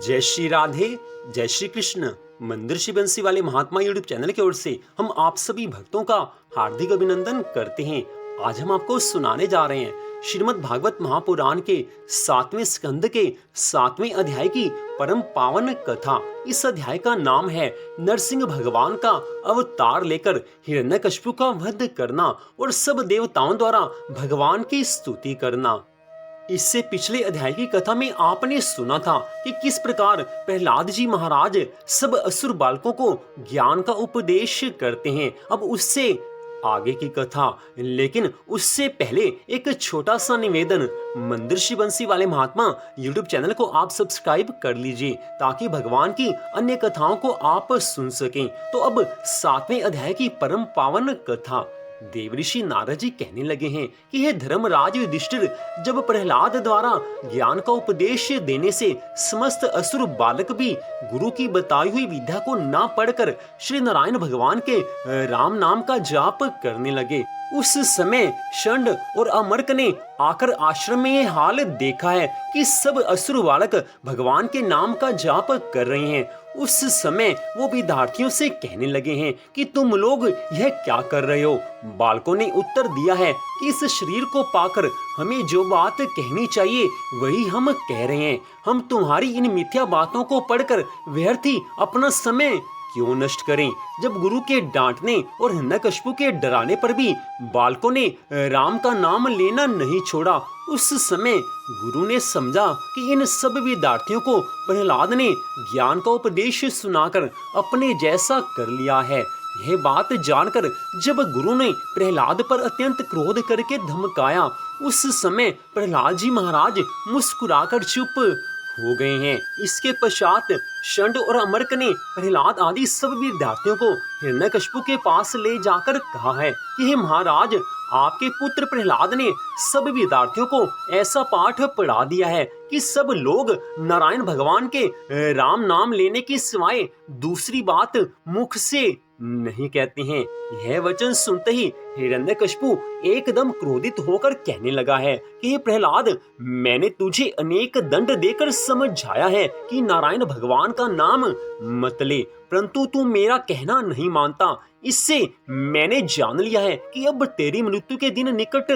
जय श्री राधे, जय श्री कृष्ण। मंदिर श्री बंसी वाले महात्मा यूट्यूब चैनल की ओर से हम आप सभी भक्तों का हार्दिक अभिनंदन करते हैं। आज हम आपको सुनाने जा रहे हैं श्रीमद् भागवत महापुराण के 7वें स्कंद के 7वें अध्याय की परम पावन कथा। इस अध्याय का नाम है नरसिंह भगवान का अवतार लेकर हिरण्यकशिपु का वध करना और सब देवताओं द्वारा भगवान की स्तुति करना। इससे पिछले अध्याय की कथा में आपने सुना था कि किस प्रकार प्रहलाद जी महाराज सब असुर बालकों को ज्ञान का उपदेश करते हैं। अब उससे आगे की कथा, लेकिन उससे पहले एक छोटा सा निवेदन, मंदिर श्री बंसी वाले महात्मा यूट्यूब चैनल को आप सब्सक्राइब कर लीजिए ताकि भगवान की अन्य कथाओं को आप सुन सकें। तो अब 7वें अध्याय की परम पावन कथा। देवऋषि नारद जी कहने लगे हैं कि हे धर्मराज युधिष्ठिर, जब प्रहलाद द्वारा ज्ञान का उपदेश देने से समस्त असुर बालक भी गुरु की बताई हुई विद्या को ना पढ़कर श्री नारायण भगवान के राम नाम का जाप करने लगे, उस समय षंड और अमर्क ने आकर आश्रम में यह हाल देखा है कि सब असुर बालक भगवान के नाम का जाप कर रहे हैं। उस समय वो विद्यार्थियों से कहने लगे हैं कि तुम लोग यह क्या कर रहे हो। बालकों ने उत्तर दिया है कि इस शरीर को पाकर हमें जो बात कहनी चाहिए वही हम कह रहे हैं। हम तुम्हारी इन मिथ्या बातों को पढ़कर व्यर्थ ही अपना समय क्यों नष्ट करें। जब गुरु के डांटने और हिरण्यकशिपु के डराने पर भी बालकों ने राम का नाम लेना नहीं छोड़ा, उस समय गुरु ने समझा कि इन सब विद्यार्थियों को प्रहलाद ने ज्ञान का उपदेश सुनाकर अपने जैसा कर लिया है। यह बात जानकर जब गुरु ने प्रहलाद पर अत्यंत क्रोध करके धमकाया, उस समय प्रहलाद जी महाराज मुस्कुराकर चुप हो गए हैं। इसके पश्चात षंड और अमर्क ने प्रहलाद आदि सब विद्यार्थियों को हिरण्यकशिपु के पास ले जाकर कहा है कि हे महाराज, आपके पुत्र प्रहलाद ने सब विद्यार्थियों को ऐसा पाठ पढ़ा दिया है कि सब लोग नारायण भगवान के राम नाम लेने की सिवाय दूसरी बात मुख से नहीं कहते हैं। यह वचन सुनते ही हिरण्यकशिपु एकदम क्रोधित होकर कहने लगा है कि हे प्रहलाद, मैंने तुझे अनेक दंड देकर समझाया है कि नारायण भगवान का नाम मत ले, परंतु तू मेरा कहना नहीं मानता। इससे मैंने जान लिया है कि अब तेरी मृत्यु के दिन निकट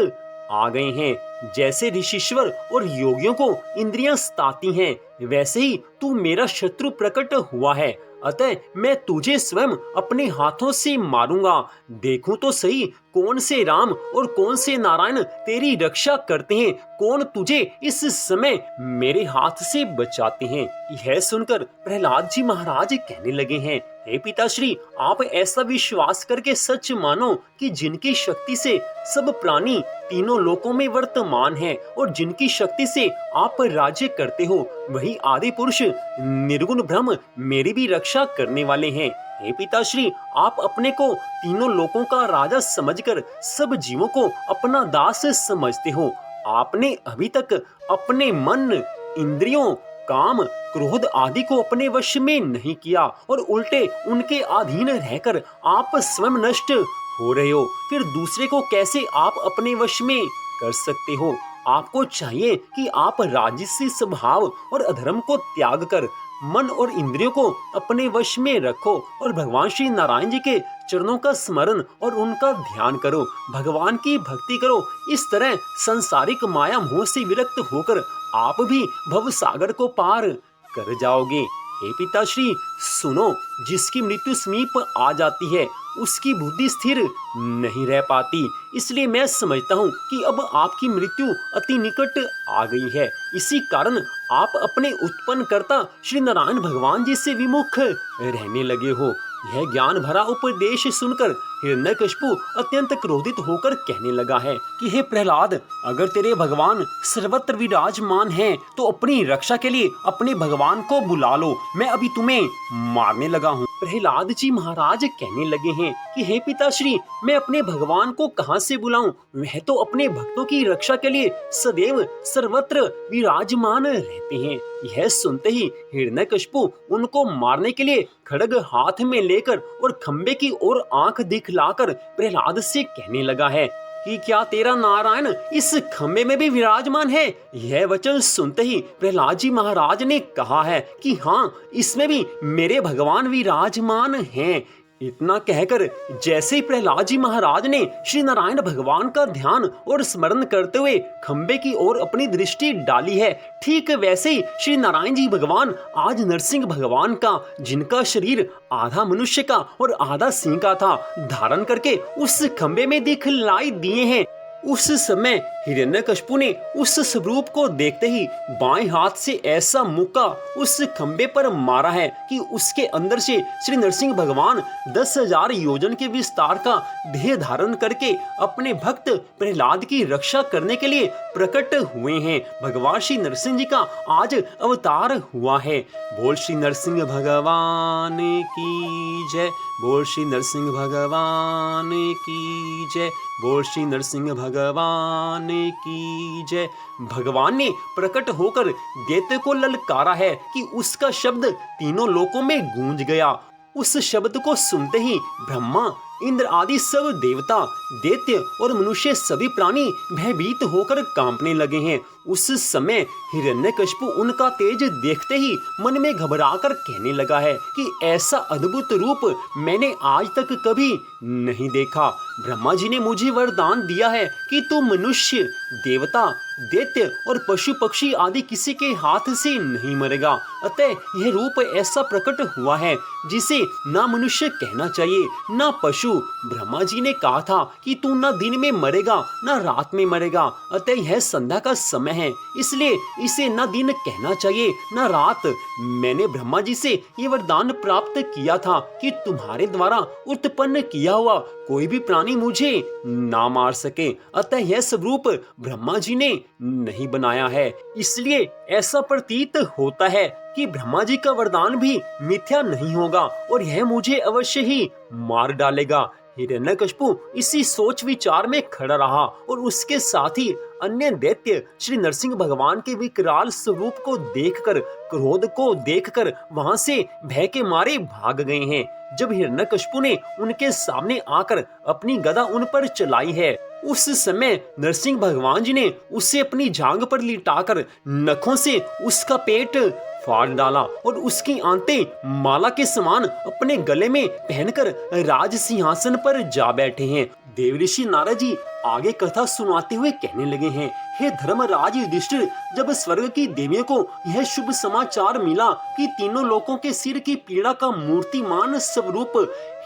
आ गए हैं। जैसे ऋषिश्वर और योगियों को इंद्रियां सताती हैं, वैसे ही तू मेरा शत्रु प्रकट हुआ है। अतः मैं तुझे स्वयं अपने हाथों से मारूंगा। देखूं तो सही कौन से राम और कौन से नारायण तेरी रक्षा करते हैं, कौन तुझे इस समय मेरे हाथ से बचाते हैं। यह सुनकर प्रहलाद जी महाराज कहने लगे हैं, हे पिताश्री, आप ऐसा विश्वास करके सच मानो कि जिनकी शक्ति से सब प्राणी तीनों लोकों में वर्तमान है और जिनकी शक्ति से आप राज्य करते हो, वही आदि पुरुष निर्गुण ब्रह्म मेरी भी रक्षा करने वाले हैं। हे पिताश्री, आप अपने को तीनों लोकों का राजा समझकर सब जीवों को अपना दास समझते हो। आपने अभी तक अपने मन, इंद्रियों, काम, क्रोध आदि को अपने वश में नहीं किया और उल्टे उनके अधीन रहकर आप स्वयं नष्ट हो रहे हो। फिर दूसरे को कैसे आप अपने वश में कर सकते हो। आपको चाहिए कि आप राजसी स्वभाव और अधर्म को त्याग कर मन और इंद्रियों को अपने वश में रखो और भगवान श्री नारायण जी के चरणों का स्मरण और उनका ध्यान करो, भगवान की भक्ति करो। इस तरह संसारिक माया मोह से विरक्त होकर आप भी भव सागर को पार कर जाओगे। हे पिताश्री, सुनो, जिसकी मृत्यु समीप आ जाती है उसकी बुद्धि स्थिर नहीं रह पाती। इसलिए मैं समझता हूँ कि अब आपकी मृत्यु अति निकट आ गई है। इसी कारण आप अपने उत्पन्न कर्ता श्री नारायण भगवान जी से विमुख रहने लगे हो। यह ज्ञान भरा उपदेश सुनकर हिरण्यकशिपु अत्यंत क्रोधित होकर कहने लगा है कि हे प्रहलाद, अगर तेरे भगवान सर्वत्र विराजमान हैं तो अपनी रक्षा के लिए अपने भगवान को बुला लो, मैं अभी तुम्हें मारने लगा हूँ। प्रहलाद जी महाराज कहने लगे हैं कि हे पिताश्री, मैं अपने भगवान को कहां से बुलाऊं, वह तो अपने भक्तों की रक्षा के लिए सदैव सर्वत्र विराजमान रहते हैं। यह सुनते ही हिरण्यकशिपु उनको मारने के लिए खड्ग हाथ में लेकर और खंबे की ओर आंख दिखलाकर प्रहलाद से कहने लगा है कि क्या तेरा नारायण इस खंबे में भी विराजमान है? यह वचन सुनते ही प्रहलाद जी महाराज ने कहा है कि हाँ, इसमें भी मेरे भगवान विराजमान हैं। इतना कहकर जैसे ही प्रहलाद जी महाराज ने श्री नारायण भगवान का ध्यान और स्मरण करते हुए खंबे की ओर अपनी दृष्टि डाली है, ठीक वैसे ही श्री नारायण जी भगवान आज नरसिंह भगवान का, जिनका शरीर आधा मनुष्य का और आधा सिंह का था, धारण करके उस खंबे में दिखलाई दिए हैं। उस समय हिरण्यकशिपु ने उस स्वरूप को देखते ही बाएं हाथ से ऐसा मुक्का उस खंबे पर मारा है कि उसके अंदर से श्री नरसिंह भगवान 10,000 योजन के विस्तार का देह धारण करके अपने भक्त प्रहलाद की रक्षा करने के लिए प्रकट हुए हैं। भगवान श्री नरसिंह जी का आज अवतार हुआ है। बोल श्री नरसिंह भगवान की जय, बोल श्री नरसिंह भगवान की जय, बोल श्री नरसिंह भगवान की जय। भगवान ने प्रकट होकर दैत्य को ललकारा है कि उसका शब्द तीनों लोकों में गूंज गया। उस शब्द को सुनते ही ब्रह्मा, इंद्र आदि सब देवता, दैत्य और मनुष्य सभी प्राणी भयभीत होकर कांपने लगे हैं। उस समय हिरण्यकशिपु उनका तेज देखते ही मन में घबराकर कहने लगा है कि ऐसा अद्भुत रूप मैंने आज तक कभी नहीं देखा। ब्रह्मा जी ने मुझे वरदान दिया है कि तू मनुष्य, देवता, दैत्य और पशु पक्षी आदि किसी के हाथ से नहीं मरेगा। अतः यह रूप ऐसा प्रकट हुआ है जिसे ना मनुष्य कहना चाहिए ना पशु। ब्रह्मा जी ने कहा था कि तू ना दिन में मरेगा ना रात में मरेगा। अतः यह संध्या का समय है, इसलिए इसे ना दिन कहना चाहिए ना रात। मैंने ब्रह्मा जी से ये वरदान प्राप्त किया था कि तुम्हारे द्वारा उत्पन्न किया हुआ कोई भी प्राणी मुझे ना मार सके। अतः यह स्वरूप ब्रह्मा जी ने नहीं बनाया है, इसलिए ऐसा प्रतीत होता है कि ब्रह्मा जी का वरदान भी मिथ्या नहीं होगा और यह मुझे अवश्य ही मार डालेगा। हिरण्यकशिपु इसी सोच विचार में खड़ा रहा और उसके साथ ही अन्य दैत्य श्री नरसिंह भगवान के विकराल स्वरूप को देखकर, क्रोध को देखकर वहां से भय के मारे भाग गए हैं। जब हिरण्यकशिपु ने उनके सामने आकर अपनी गदा उन पर चलाई है, उस समय नरसिंह भगवान जी ने उसे अपनी जांग पर लिटाकर नखों से उसका पेट फाड़ डाला और उसकी आंतें माला के समान अपने गले में पहनकर राज सिंहासन पर जा बैठे हैं। देवऋषि नारद जी आगे कथा सुनाते हुए कहने लगे हैं, हे धर्मराज युधिष्ठिर, जब स्वर्ग की देवियों को यह शुभ समाचार मिला कि तीनों लोकों के सिर की पीड़ा का मूर्तिमान स्वरूप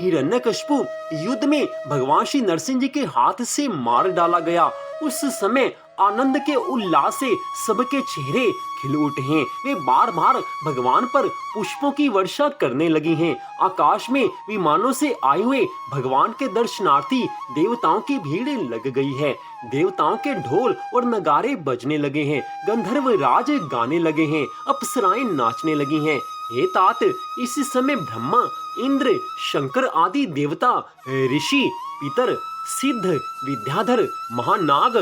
हिरण्यकशिपु युद्ध में भगवान श्री नरसिंह जी के हाथ से मार डाला गया, उस समय आनंद के उल्लास से सबके चेहरे खिल उठे हैं। वे बार बार भगवान पर पुष्पों की वर्षा करने लगी हैं। आकाश में विमानों से आए हुए भगवान के दर्शनार्थी देवताओं की भीड़ लग गई है। देवताओं के ढोल और नगारे बजने लगे हैं, गंधर्व राज गाने लगे हैं, अप्सराएं नाचने लगी हैं। हे तात, इस समय ब्रह्मा, इंद्र, शंकर आदि देवता, ऋषि, पितर, सिद्ध, विद्याधर, महानाग,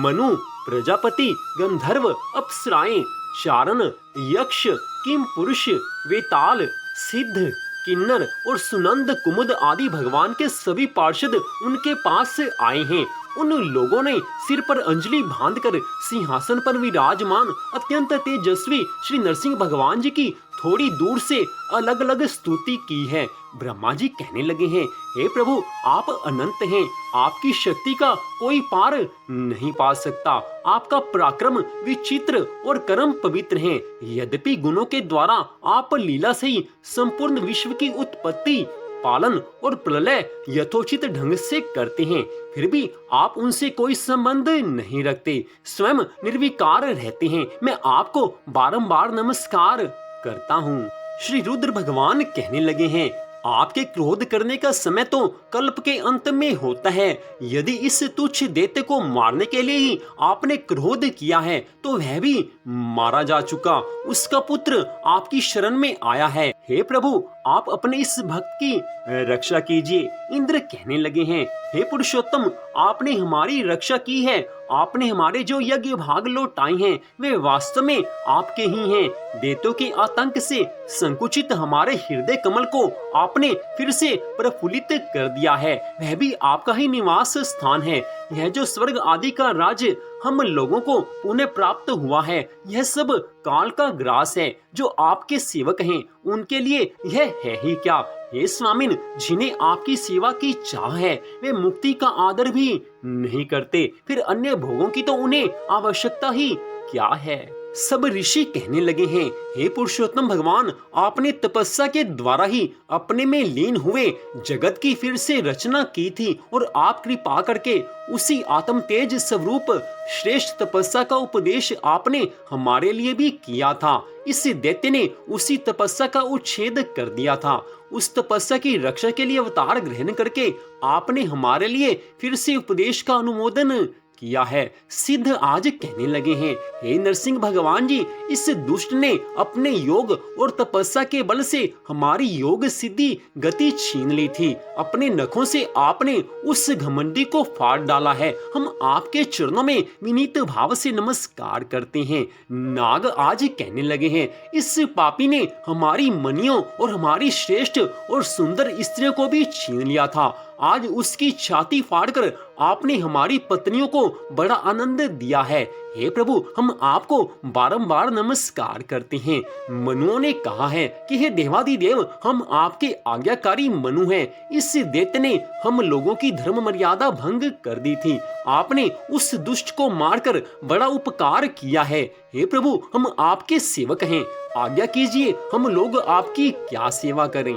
मनु, प्रजापति, गंधर्व, अप्सराएं, चारण, यक्ष, किम पुरुष, वेताल, सिद्ध, किन्नर और सुनंद कुमुद आदि भगवान के सभी पार्षद उनके पास आए हैं। उन लोगों ने सिर पर अंजलि बांधकर सिंहासन पर विराजमान अत्यंत तेजस्वी श्री नरसिंह भगवान जी की थोड़ी दूर से अलग अलग स्तुति की है। ब्रह्मा जी कहने लगे हैं, हे प्रभु, आप अनंत हैं, आपकी शक्ति का कोई पार नहीं पा सकता। आपका पराक्रम विचित्र और कर्म पवित्र हैं। यद्यपि गुणों के द्वारा आप लीला से ही संपूर्ण विश्व की उत्पत्ति, पालन और प्रलय यथोचित ढंग से करते हैं, फिर भी आप उनसे कोई संबंध नहीं रखते, स्वयं निर्विकार रहते हैं। मैं आपको बारंबार नमस्कार करता हूँ। श्री रुद्र भगवान कहने लगे हैं, आपके क्रोध करने का समय तो कल्प के अंत में होता है। यदि इस तुच्छ दैत्य को मारने के लिए ही आपने क्रोध किया है तो वह भी मारा जा चुका। उसका पुत्र आपकी शरण में आया है, हे प्रभु, आप अपने इस भक्त की रक्षा कीजिए। इंद्र कहने लगे हैं, हे पुरुषोत्तम, आपने हमारी रक्षा की है। आपने हमारे जो यज्ञ भाग लौटाए हैं वे वास्तव में आपके ही हैं। देवताओं के आतंक से संकुचित हमारे हृदय कमल को आपने फिर से प्रफुल्लित कर दिया है। वह भी आपका ही निवास स्थान है। यह जो स्वर्ग आदि का राज्य हम लोगों को पुनः प्राप्त हुआ है, यह सब काल का ग्रास है। जो आपके सेवक हैं उनके लिए यह है ही क्या। हे स्वामिन, जिन्हें आपकी सेवा की चाह है वे मुक्ति का आदर भी नहीं करते, फिर अन्य भोगों की तो उन्हें आवश्यकता ही क्या है। सब ऋषि कहने लगे हैं, हे पुरुषोत्तम भगवान, आपने तपस्या के द्वारा ही अपने में लीन हुए जगत की फिर से रचना की थी और आप कृपा करके उसी आत्म तेज स्वरूप श्रेष्ठ तपस्या का उपदेश आपने हमारे लिए भी किया था। इस दैत्य ने उसी तपस्या का उच्छेद कर दिया था। उस तपस्या की रक्षा के लिए अवतार ग्रहण करके आपने हमारे लिए फिर से उपदेश का अनुमोदन किया है। सिद्ध आज कहने लगे हैं, हे नरसिंह भगवान जी, इस दुष्ट ने अपने योग और तपस्या के बल से हमारी योग सिद्धि गति छीन ली थी। अपने नखों से आपने उस घमंडी को फाड़ डाला है। हम आपके चरणों में विनीत भाव से नमस्कार करते हैं। नाग आज कहने लगे हैं, इस पापी ने हमारी मनियों और हमारी श्रेष्ठ और सुंदर स्त्रियों को भी छीन लिया था। आज उसकी छाती फाड़कर आपने हमारी पत्नियों को बड़ा आनंद दिया है। हे प्रभु, हम आपको बारंबार नमस्कार करते हैं। मनुओं ने कहा है कि हे देवादिदेव, हम आपके आज्ञाकारी मनु हैं। इस दैत्य ने हम लोगों की धर्म मर्यादा भंग कर दी थी। आपने उस दुष्ट को मारकर बड़ा उपकार किया है। हे प्रभु, हम आपके सेवक हैं। आज्ञा कीजिए, हम लोग आपकी क्या सेवा करें।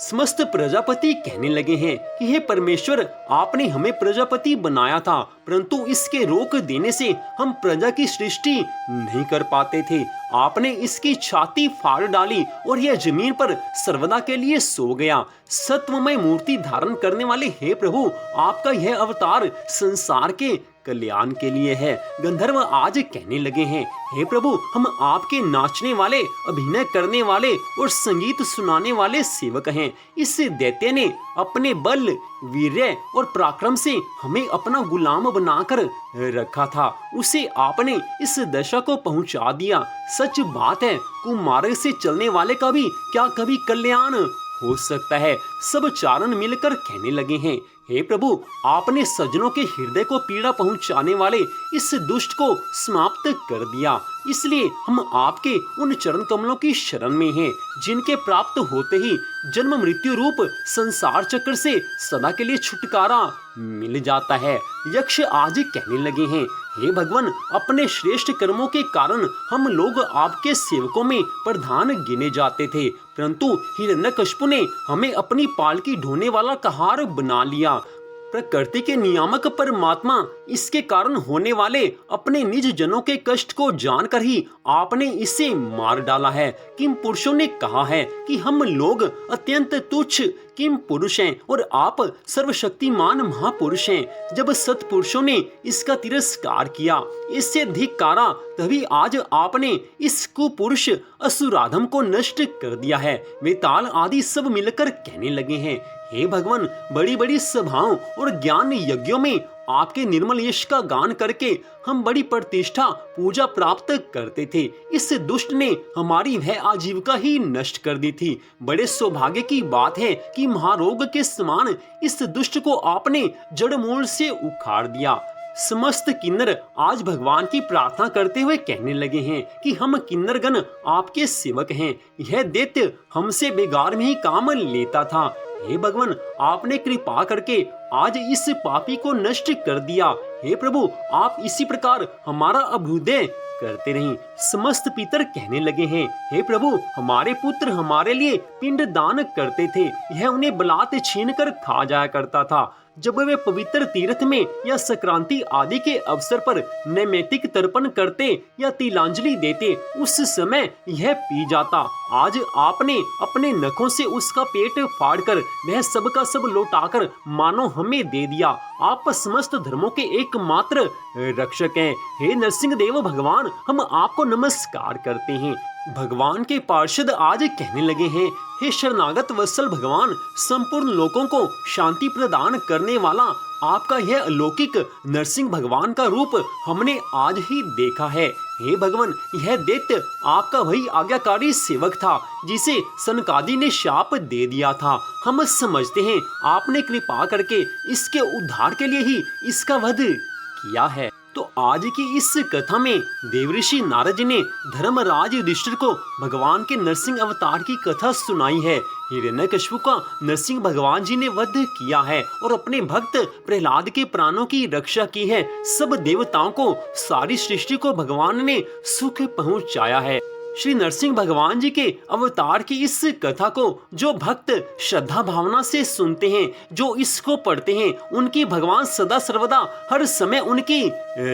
समस्त प्रजापति कहने लगे हैं कि हे परमेश्वर, आपने हमें प्रजापति बनाया था, परंतु इसके रोक देने से हम प्रजा की सृष्टि नहीं कर पाते थे। आपने इसकी छाती फाड़ डाली और यह जमीन पर सर्वदा के लिए सो गया। सत्वमय मूर्ति धारण करने वाले हे प्रभु, आपका यह अवतार संसार के कल्याण के लिए है। गंधर्व आज कहने लगे हैं, हे प्रभु, हम आपके नाचने वाले, अभिनय करने वाले और संगीत सुनाने वाले सेवक हैं। इस दैत्य ने अपने बल, वीर्य और पराक्रम से हमें अपना गुलाम बनाकर रखा था। उसे आपने इस दशा को पहुंचा दिया। सच बात है, कुमार्ग से चलने वाले का भी क्या कभी कल्याण हो सकता है। सब चारण मिलकर कहने लगे हैं, हे प्रभु, आपने सज्जनों के हृदय को पीड़ा पहुंचाने वाले इस दुष्ट को समाप्त कर दिया। इसलिए हम आपके उन चरण कमलों की शरण में हैं, जिनके प्राप्त होते ही जन्म मृत्यु रूप संसार चक्र से सदा के लिए छुटकारा मिल जाता है। यक्ष आज कहने लगे हैं, हे भगवान, अपने श्रेष्ठ कर्मों के कारण हम लोग आपके सेवकों में प्रधान गिने जाते थे, परंतु हिरण्यकश्यप ने हमें अपनी पालकी ढोने वाला कहार बना लिया। प्रकृति के नियामक परमात्मा इसके कारण होने वाले अपने निज जनों के कष्ट को जानकर ही आपने इसे मार डाला है। किम पुरुषों ने कहा है कि हम लोग अत्यंत तुच्छ किम पुरुष हैं और आप सर्वशक्तिमान महापुरुष हैं। जब सत्पुरुषों ने इसका तिरस्कार किया, इससे धिक्कारा, तभी आज आपने इस कुपुरुष असुराधम को नष्ट कर दिया है। वेताल आदि सब मिलकर कहने लगे हैं, हे भगवान, बड़ी बड़ी सभाओं और ज्ञान यज्ञों में आपके निर्मल यश का गान करके हम बड़ी प्रतिष्ठा पूजा प्राप्त करते थे। इस दुष्ट ने हमारी वह आजीविका ही नष्ट कर दी थी। बड़े सौभाग्य की बात है कि महारोग के समान इस दुष्ट को आपने जड़ मूल से उखाड़ दिया। समस्त किन्नर आज भगवान की प्रार्थना करते हुए कहने लगे हैं कि हम किन्नरगण आपके सेवक हैं। यह दैत्य हमसे बेगार में ही काम लेता था। हे भगवान, आपने कृपा करके आज इस पापी को नष्ट कर दिया। हे प्रभु, आप इसी प्रकार हमारा अभ्युदय करते रहें। समस्त पितर कहने लगे हैं, हे प्रभु, हमारे पुत्र हमारे लिए पिंड दान करते थे। यह उन्हें बलात् छीन कर खा जाया करता था। जब वे पवित्र तीर्थ में या संक्रांति आदि के अवसर पर नैमित्तिक तर्पण करते या तिलांजलि देते, उस समय यह पी जाता। आज आपने अपने नखों से उसका पेट फाड़कर वह सब का सब लौटाकर मानो हमें दे दिया। आप समस्त धर्मों के एक एकमात्र रक्षक हैं। हे नरसिंह देव भगवान, हम आपको नमस्कार करते हैं। भगवान के पार्षद आज कहने लगे हैं, हे शरणागत वत्सल भगवान, संपूर्ण लोगों को शांति प्रदान करने वाला आपका यह अलौकिक नरसिंह भगवान का रूप हमने आज ही देखा है। हे भगवान, यह दैत्य आपका वही आज्ञाकारी सेवक था जिसे सनकादि ने शाप दे दिया था। हम समझते हैं आपने कृपा करके इसके उद्धार के लिए ही इसका वध किया है। तो आज की इस कथा में देवऋषि नारद जी ने धर्मराज युधिष्ठिर को भगवान के नरसिंह अवतार की कथा सुनाई है। हिरण्यकशिपु का नरसिंह भगवान जी ने वध किया है और अपने भक्त प्रहलाद के प्राणों की रक्षा की है। सब देवताओं को, सारी सृष्टि को भगवान ने सुख पहुंचाया है। श्री नरसिंह भगवान जी के अवतार की इस कथा को जो भक्त श्रद्धा भावना से सुनते हैं, जो इसको पढ़ते हैं, उनकी भगवान सदा सर्वदा हर समय उनकी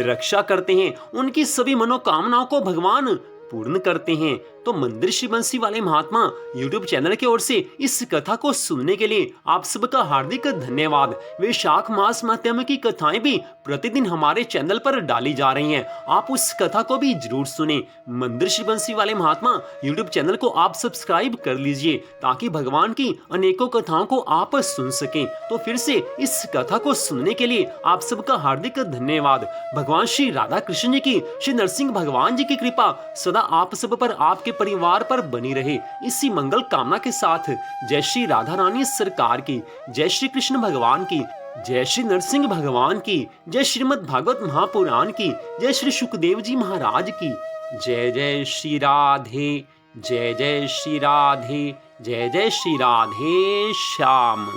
रक्षा करते हैं, उनकी सभी मनोकामनाओं को भगवान पूर्ण करते हैं। तो मंदिर श्री बंसी वाले महात्मा यूट्यूब चैनल की ओर से इस कथा को सुनने के लिए आप सबका हार्दिक धन्यवाद। वैशाख मास माध्यम की कथाएं भी प्रतिदिन हमारे चैनल पर डाली जा रही हैं, आप उस कथा को भी जरूर सुने। मंदिर श्री बंसी वाले महात्मा यूट्यूब चैनल को आप सब्सक्राइब कर लीजिए ताकि भगवान की अनेकों कथाओं को आप सुन सकें। तो फिर से इस कथा को सुनने के लिए आप सबका हार्दिक धन्यवाद। भगवान श्री राधा कृष्ण जी की, श्री नरसिंह भगवान जी की कृपा सदा आप सब पर, आपके परिवार पर बनी रहे, इसी मंगल कामना के साथ जय श्री राधा रानी सरकार की, जय श्री कृष्ण भगवान की, जय श्री नरसिंह भगवान की, जय श्रीमद् भागवत महापुराण की, जय श्री सुखदेव जी महाराज की। जय जय श्री राधे, जय जय श्री राधे, जय जय श्री राधे श्याम।